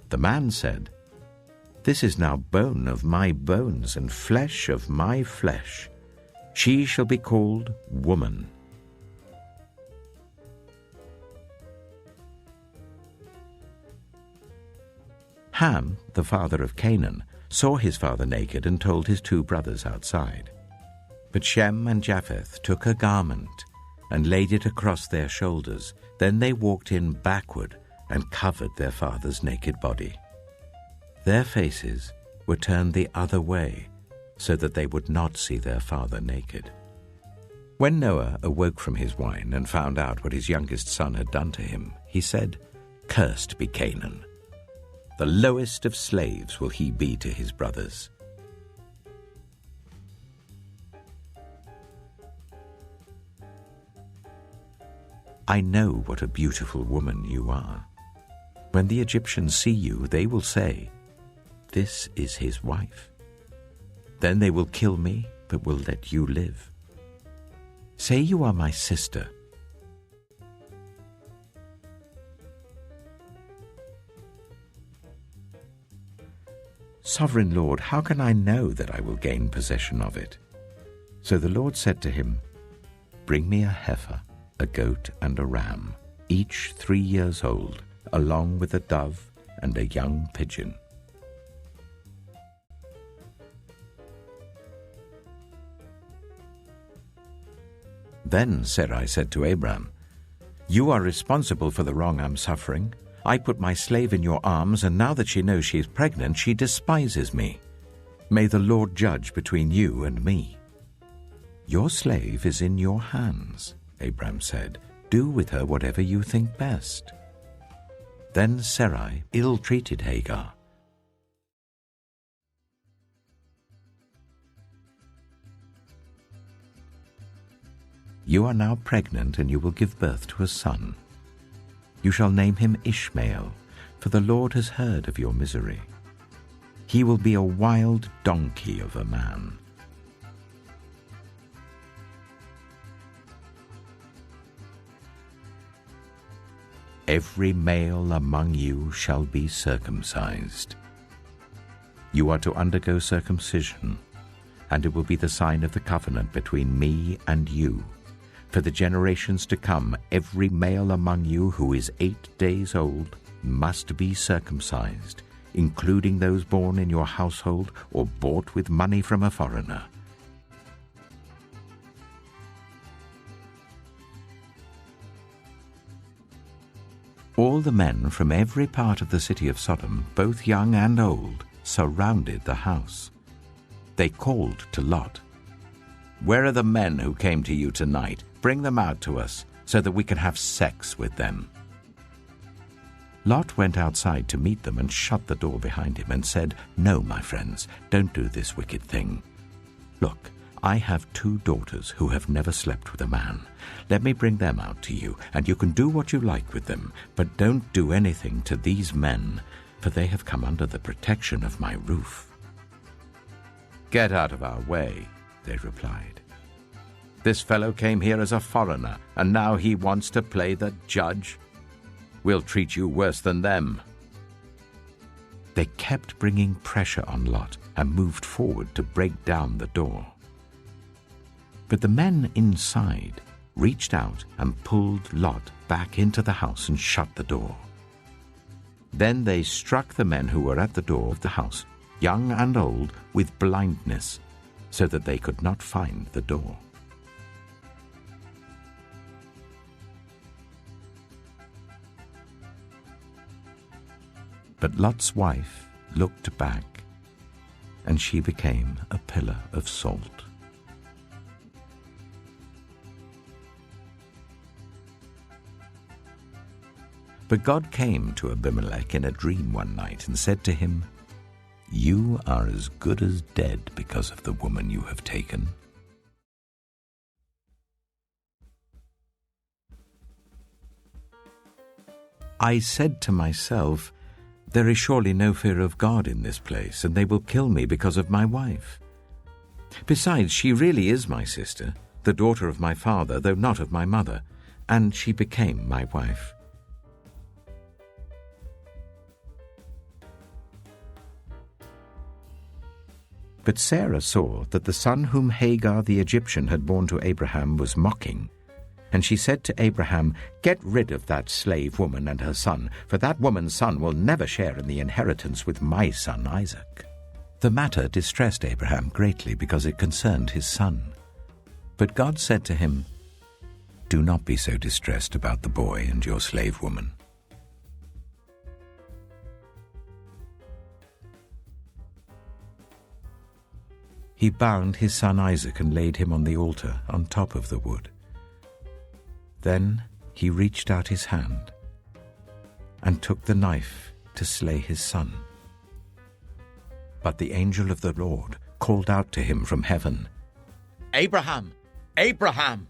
The man said, "This is now bone of my bones and flesh of my flesh. She shall be called woman." Ham, the father of Canaan, saw his father naked and told his 2 brothers outside. But Shem and Japheth took a garment and laid it across their shoulders. Then they walked in backward and covered their father's naked body. Their faces were turned the other way so that they would not see their father naked. When Noah awoke from his wine and found out what his youngest son had done to him, he said, "Cursed be Canaan. The lowest of slaves will he be to his brothers." I know what a beautiful woman you are. When the Egyptians see you, they will say, "This is his wife." Then they will kill me, but will let you live. Say you are my sister. Sovereign Lord, how can I know that I will gain possession of it? So the Lord said to him, "Bring me a heifer, a goat and a ram, each 3 years old, along with a dove and a young pigeon." Then Sarai said to Abram, "You are responsible for the wrong I'm suffering. I put my slave in your arms, and now that she knows she is pregnant, she despises me. May the Lord judge between you and me." "Your slave is in your hands," Abram said. "Do with her whatever you think best." Then Sarai ill-treated Hagar. "You are now pregnant, and you will give birth to a son. You shall name him Ishmael, for the Lord has heard of your misery. He will be a wild donkey of a man." "Every male among you shall be circumcised. You are to undergo circumcision, and it will be the sign of the covenant between me and you. For the generations to come, every male among you who is 8 days old must be circumcised, including those born in your household or bought with money from a foreigner." All the men from every part of the city of Sodom, both young and old, surrounded the house. They called to Lot, "Where are the men who came to you tonight? Bring them out to us, so that we can have sex with them." Lot went outside to meet them and shut the door behind him and said, "No, my friends, don't do this wicked thing. Look, I have 2 daughters who have never slept with a man. Let me bring them out to you, and you can do what you like with them, but don't do anything to these men, for they have come under the protection of my roof." "Get out of our way," they replied. "This fellow came here as a foreigner, and now he wants to play the judge. We'll treat you worse than them." They kept bringing pressure on Lot and moved forward to break down the door. But the men inside reached out and pulled Lot back into the house and shut the door. Then they struck the men who were at the door of the house, young and old, with blindness, so that they could not find the door. But Lot's wife looked back, and she became a pillar of salt. But God came to Abimelech in a dream one night and said to him, "You are as good as dead because of the woman you have taken." I said to myself, "There is surely no fear of God in this place, and they will kill me because of my wife. Besides, she really is my sister, the daughter of my father, though not of my mother, and she became my wife." But Sarah saw that the son whom Hagar the Egyptian had borne to Abraham was mocking. And she said to Abraham, "Get rid of that slave woman and her son, for that woman's son will never share in the inheritance with my son Isaac." The matter distressed Abraham greatly because it concerned his son. But God said to him, "Do not be so distressed about the boy and your slave woman." He bound his son Isaac and laid him on the altar on top of the wood. Then he reached out his hand and took the knife to slay his son. But the angel of the Lord called out to him from heaven, "Abraham! Abraham!"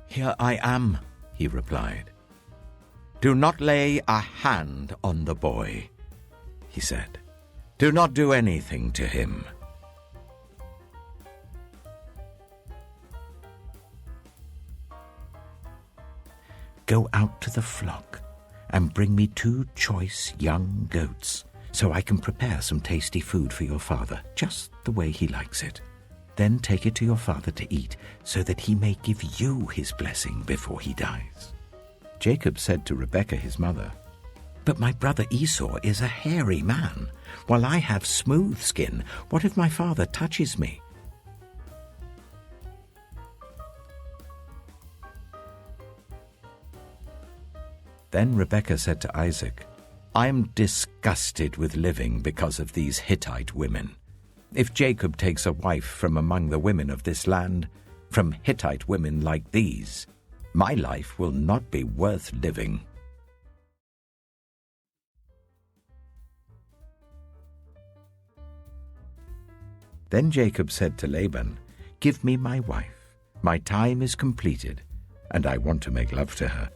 "Here I am," he replied. "Do not lay a hand on the boy," he said. "Do not do anything to him." "Go out to the flock and bring me 2 choice young goats, so I can prepare some tasty food for your father, just the way he likes it. Then take it to your father to eat, so that he may give you his blessing before he dies." Jacob said to Rebekah his mother, "But my brother Esau is a hairy man, while I have smooth skin. What if my father touches me?" Then Rebekah said to Isaac, "I am disgusted with living because of these Hittite women. If Jacob takes a wife from among the women of this land, from Hittite women like these, my life will not be worth living." Then Jacob said to Laban, "Give me my wife. My time is completed, and I want to make love to her."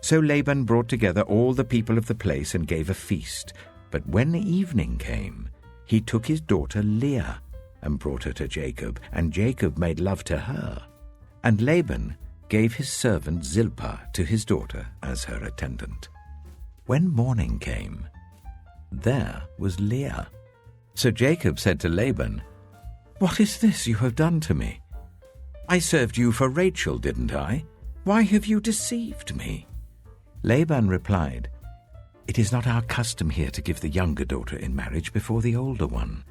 So Laban brought together all the people of the place and gave a feast. But when evening came, he took his daughter Leah and brought her to Jacob, and Jacob made love to her. And Laban gave his servant Zilpah to his daughter as her attendant. When morning came, there was Leah. So Jacob said to Laban, "What is this you have done to me? I served you for Rachel, didn't I? Why have you deceived me?" Laban replied, "It is not our custom here to give the younger daughter in marriage before the older one.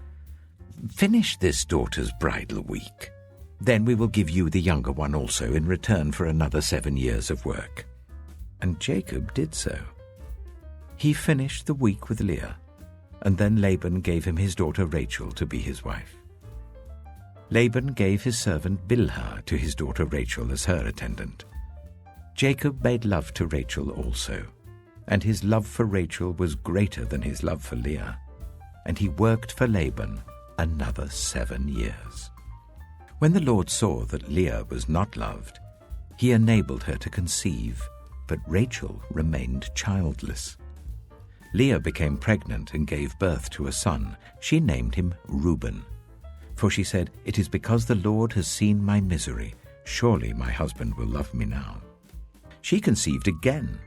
Finish this daughter's bridal week. Then we will give you the younger one also in return for another 7 years of work." And Jacob did so. He finished the week with Leah, and then Laban gave him his daughter Rachel to be his wife. Laban gave his servant Bilhah to his daughter Rachel as her attendant. Jacob made love to Rachel also, and his love for Rachel was greater than his love for Leah, and he worked for Laban another 7 years. When the Lord saw that Leah was not loved, he enabled her to conceive, but Rachel remained childless. Leah became pregnant and gave birth to a son. She named him Reuben, for she said, "It is because the Lord has seen my misery. Surely my husband will love me now." She conceived again,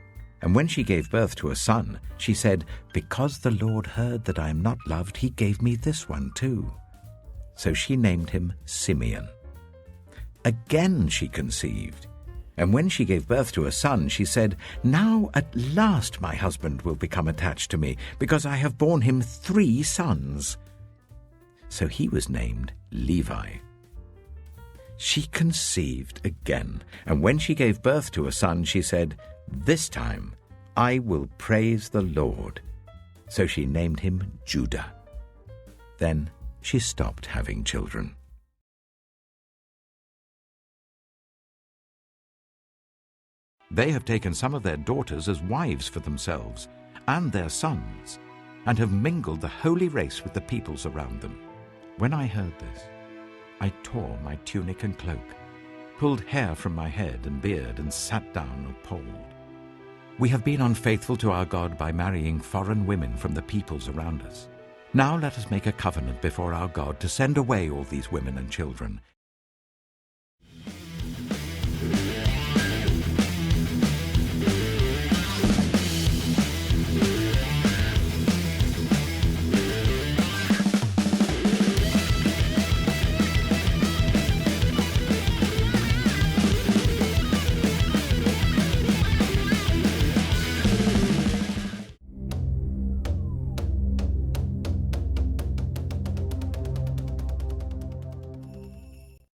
and when she gave birth to a son, she said, "Because the Lord heard that I am not loved, he gave me this one too." So she named him Simeon. Again she conceived, and when she gave birth to a son, she said, "Now at last my husband will become attached to me, because I have borne him 3 sons." So he was named Levi. She conceived again, and when she gave birth to a son, she said, "This time I will praise the Lord." So she named him Judah. Then she stopped having children. They have taken some of their daughters as wives for themselves and their sons, and have mingled the holy race with the peoples around them. When I heard this, I tore my tunic and cloak, pulled hair from my head and beard, and sat down appalled. We have been unfaithful to our God by marrying foreign women from the peoples around us. Now let us make a covenant before our God to send away all these women and children,